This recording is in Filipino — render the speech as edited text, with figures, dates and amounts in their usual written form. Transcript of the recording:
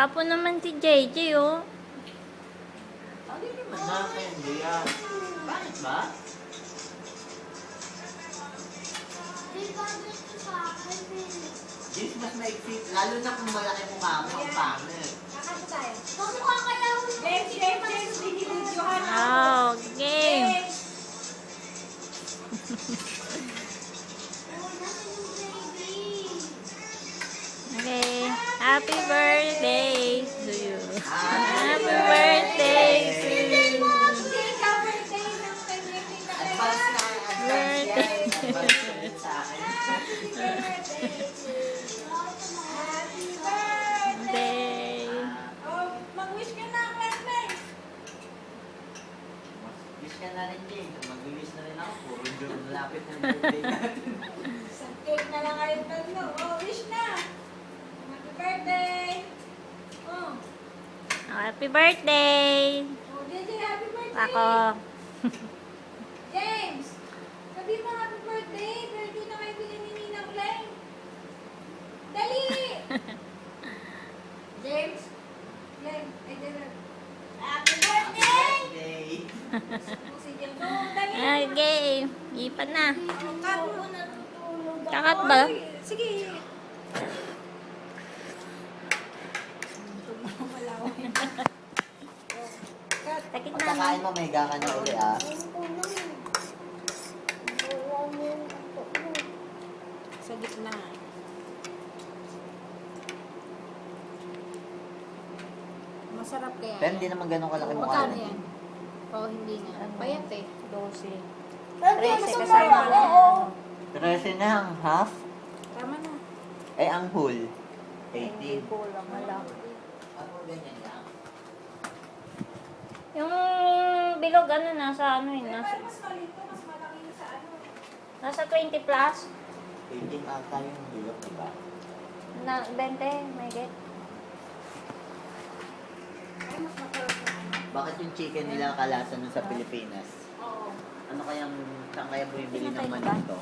Gwapo naman si JJ, oh. Hindi naman hindi yan. Bakit ba? Yes, mas maiksi. Lalo na kung malaki mukha mo, ang pangit. Kakanta tayo. Mamukha kaya ako. James, binibidyohan ako. Oh, game. Okay. Happy birthday to you. Happy birthday to you. Advance na, advance yan. Advance na yun sa akin. Birthday. Mag-wish ka na, classmates. Wish ka na rin, James. Mag-wish na rin ako. Puro June lapit ng birthday natin. Isang cake na lang kayo tatlo. Oh, wish na. Happy birthday. Oh, Happy birthday. oh, JJ, happy birthday. Ako. James, sabi mo happy birthday. Birthday na kayo bilhin ni Ninang Glenn. Dali! James, Glenn, ay Glenn. Happy birthday! Birthday! Oh, si James. Oh, dali. Okay. Ipan na. Oh, cut mo na tutulog ako. Kakat ba? Ay, sige. Sakit na. Pagkakain mo, may higa ka na uli ah. Sa gitna. Masarap kaya. Pero hindi naman ganun kalaki mukha Magkano na. yan? Oo, hindi nga. Payat eh. 12. 13 kasama na. 13 na ang half. Tama na. Eh, ang whole. Hindi 18. ko lang alam. Ako ganyan lang. Yung bilog, ano, nasa ano yun? Nasa, Mas malito, mas malaki yung sa ano. nasa 20 plus. 18 ata yung bilog, diba? Na, 20, may get. Ay, mas masarap na ano. Bakit yung chicken nila kalasa nun sa Pilipinas? Oo. Ano kayang, saan kaya bumibili ng Pinatay ba? manito?